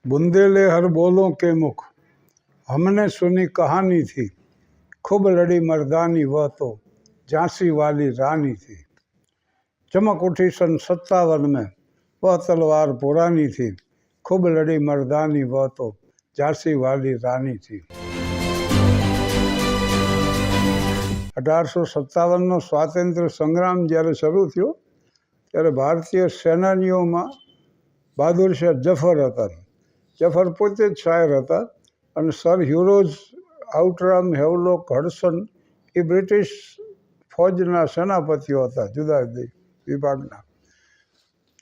बुंदेले हर बोलों के मुख, हमने सुनी कहानी थी। खूब लड़ी मर्दानी वह तो झांसी वाली रानी थी। चमक उठी सन 57 में, वह तलवार पुरानी थी। खूब लड़ी मर्दानी वह तो झांसी वाली रानी थी। 1857નો સ્વાતંત્ર્ય સંગ્રામ જ્યારે શરૂ થયો ત્યારે ભારતીય સેનાનીઓમાં બહાદુર શાહ જફર હતા. જફર પોતે જ શાયર હતા અને સર હ્યુરોઝ આઉટરામ હેવલોક હડસન એ બ્રિટિશ ફૌજના સેનાપતિઓ હતા, જુદા જુદા વિભાગના.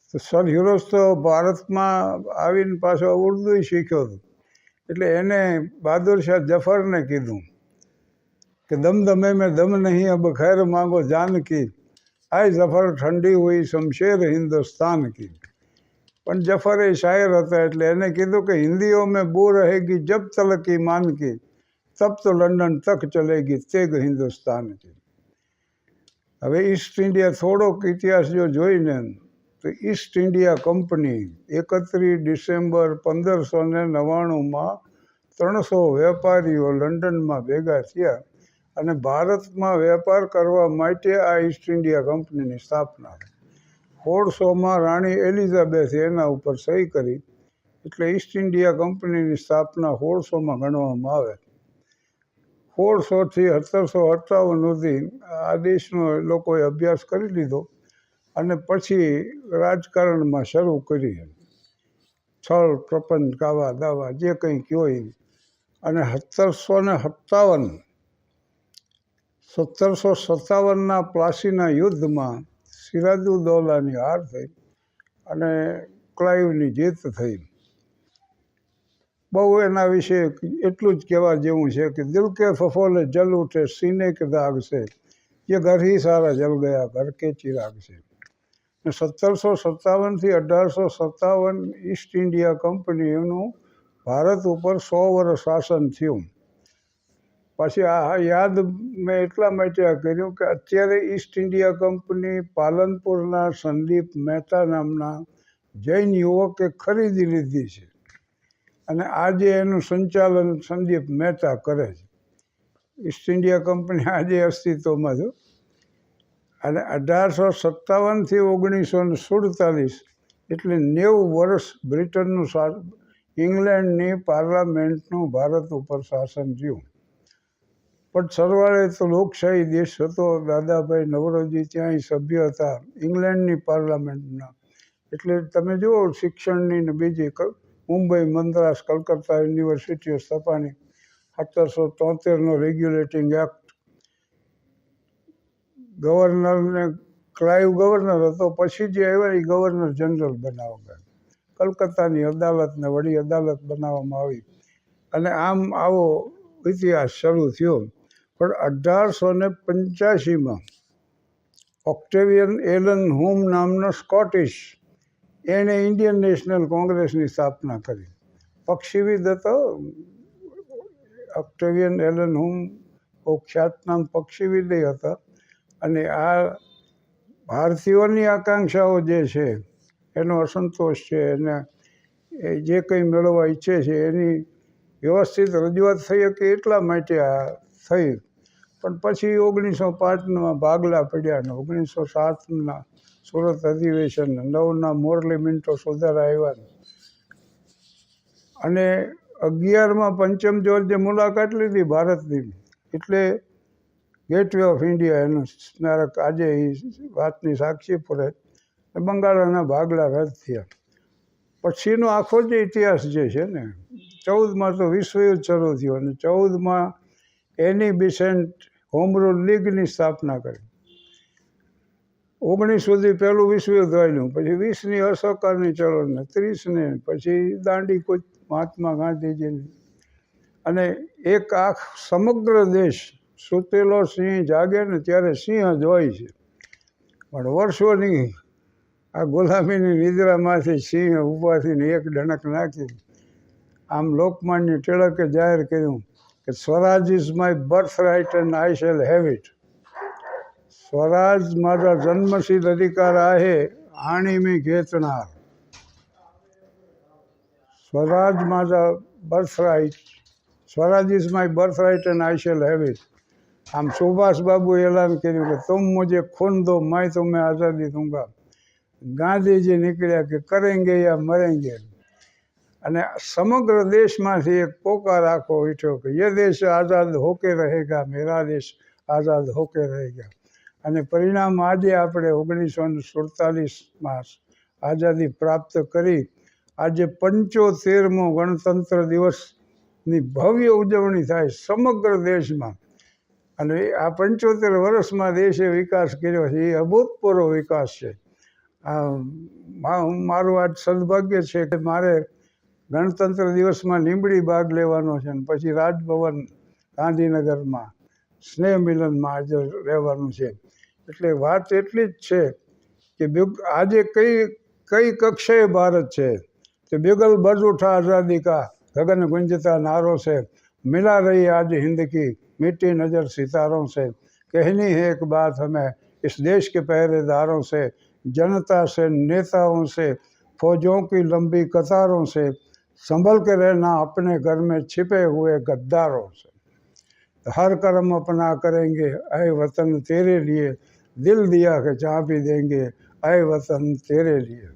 તો સર હ્યુરોઝ તો ભારતમાં આવીને પાછો ઉર્દુ શીખ્યો હતો, એટલે એને બહાદુર શાહ જફરને કીધું कि दम दमे में दम नहीं, अब खैर मांगो जान की, आए जफर ठंडी हुई शमशेर हिंदुस्तान की. પણ જફર એ શાયર હતા એટલે એને કીધું કે હિન્દીઓ મેં બો રહેગી જબ તલક ઈમાન की, तब तो लंडन तक चलेगी तेग हिंदुस्तान की. હવે ઈસ્ટ ઇન્ડિયા થોડોક ઇતિહાસ જો જોઈને તો ઈસ્ટ ઇન્ડિયા કંપની 31 ડિસેમ્બર 1599માં 300 વેપારીઓ લંડનમાં ભેગા થયા અને ભારતમાં વેપાર કરવા માટે આ ઈસ્ટ ઇન્ડિયા કંપનીની સ્થાપના. 1600માં રાણી એલિઝાબેથે એના ઉપર સહી કરી, એટલે ઈસ્ટ ઇન્ડિયા કંપનીની સ્થાપના 1600માં ગણવામાં આવે. 1600થી 1758 સુધી આ દેશનો લોકોએ અભ્યાસ કરી લીધો અને પછી રાજકારણમાં શરૂ કરી. છળ પ્રપંચ કાવા દાવા જે કંઈ કયો એ. અને 1757ના પ્લાસીના યુદ્ધમાં સિરાજુદ્દૌલાની હાર થઈ અને ક્લાઇવની જીત થઈ. બહુ એના વિશે એટલું જ કહેવા જેવું છે કે દિલ કે ફફોલે જલ ઉઠે સીને કે દાગ છે, ये घर ही सारा जल गया घर के चिराग से. 1757થી 1857 ઈસ્ટ ઇન્ડિયા કંપનીનું ભારત ઉપર 100 વર્ષ શાસન થયું. પછી આ યાદ મેં એટલા માટે આ કર્યું કે અત્યારે ઈસ્ટ ઇન્ડિયા કંપની પાલનપુરના સંદીપ મહેતા નામના જૈન યુવકે ખરીદી લીધી છે અને આજે એનું સંચાલન સંદીપ મહેતા કરે છે. ઈસ્ટ ઇન્ડિયા કંપની આજે અસ્તિત્વમાં છે. અને 1857થી 1947 એટલે 90 વર્ષ બ્રિટનનું ઇંગ્લેન્ડની પાર્લામેન્ટનું ભારત ઉપર શાસન થયું. પણ સરવાળે તો લોકશાહી દેશ હતો. દાદાભાઈ નવરોજી ત્યાંય સભ્ય હતા ઇંગ્લેન્ડની પાર્લામેન્ટના. એટલે તમે જુઓ શિક્ષણની ને બીજી મુંબઈ, મદ્રાસ, કલકત્તા યુનિવર્સિટીઓ સ્થપાણી. 1773નો રેગ્યુલેટિંગ એક્ટ. ગવર્નરને ક્લાઇવ ગવર્નર હતો, પછી જે આવ્યા એ ગવર્નર જનરલ બનાવવા. કલકત્તાની અદાલતને વડી અદાલત બનાવવામાં આવી અને આમ આવો ઇતિહાસ શરૂ થયો. પણ 1885માં ઓક્ટેવિયન એલન હુમ નામનો સ્કોટિશ એણે ઇન્ડિયન નેશનલ કોંગ્રેસની સ્થાપના કરી. પક્ષીવિદ હતો ઓક્ટેવિયન એલન હુમ, બહુ ખ્યાતનામ પક્ષીવિદ હતા. અને આ ભારતીયોની આકાંક્ષાઓ જે છે, એનો અસંતોષ છે, એને જે કંઈ મેળવવા ઈચ્છે છે એની વ્યવસ્થિત રજૂઆત થઈ શકે એટલા માટે આ થઈ. પણ પછી 1905માં ભાગલા પડ્યા ને 1907ના સુરત અધિવેશન, 9ના મોરલી મિન્ટો સુધારા આવ્યા અને 11માં પંચમ જ્યોર્જે મુલાકાત લીધી ભારતની. એટલે ગેટવે ઓફ ઇન્ડિયા એનું સ્મારક આજે એ વાતની સાક્ષી પૂરે. બંગાળના ભાગલા રદ થયા. પછીનો આખો જે ઇતિહાસ જે છે ને, 14માં તો વિશ્વયુદ્ધ શરૂ થયું અને 14માં એની બિસેન્ટ હોમ રૂલ લીગની સ્થાપના કરી. 19 સુધી પહેલું વિશ્વયુદ્ધ આવ્યું, પછી 20ની અસહકારની ચળવળને, 30ને પછી દાંડી કૂચ મહાત્મા ગાંધીજીની. અને એક આ સમગ્ર દેશ સૂતેલો સિંહ જાગે ને ત્યારે સિંહ જ હોય છે. પણ વર્ષોની આ ગુલામીની નિદ્રામાંથી સિંહ ઊભા થઈને એક ડણક નાખી. આમ લોકમાન્ય ટિળકે જાહેર કર્યું કે swaraj is my birthright and I shall have it. સ્વરાજ મારા જન્મસિદ્ધ અધિકાર आहे आणि मी घेतणार. Swaraj माझा birthright. Swaraj is my birthright and I shall have it. આમ સુભાષબાબુ એલાન કર્યું કે તુમ મુझे खून दो मैं तुम्हें आज़ादी दूंगा. ગાંધીજી નીકળ્યા કે કરેંગે યા મરેંગે. અને સમગ્ર દેશમાંથી એક પોકાર આખો ઉઠ્યો કે યે દેશ આઝાદ હોકે રહેગા, મેરા દેશ આઝાદ હોકે રહેગા. અને પરિણામ આજે આપણે 1947માં આઝાદી પ્રાપ્ત કરી. આજે 75મો ગણતંત્ર દિવસની ભવ્ય ઉજવણી થાય સમગ્ર દેશમાં. અને આ 75 વર્ષમાં દેશે વિકાસ કર્યો છે, એ અભૂતપૂર્વ વિકાસ છે. મારું આજ સદભાગ્ય છે કે મારે ગણતંત્ર દિવસમાં લીંબડી ભાગ લેવાનો છે અને પછી રાજભવન ગાંધીનગરમાં સ્નેહ મિલનમાં હાજર રહેવાનું છે. એટલે વાત એટલી જ છે કે આજે કઈ કક્ષાએ ભારત છે. તો બિગલ બજ ઉઠા આઝાદી કા, ગગન ગુંજતા નારો से, मिला रही आज हिंद की मिट्टी नज़र सितारों से. कहनी है एक बात हमें इस देश के पहरेदारों से, जनता से, नेताओं से, फौजों की लंबी कतारों से, संभल के रहना अपने घर में छिपे हुए गद्दारों से. हर कर्म अपना करेंगे ऐ वतन तेरे लिए, दिल दिया कि जहाँ भी देंगे ऐ वतन तेरे लिए.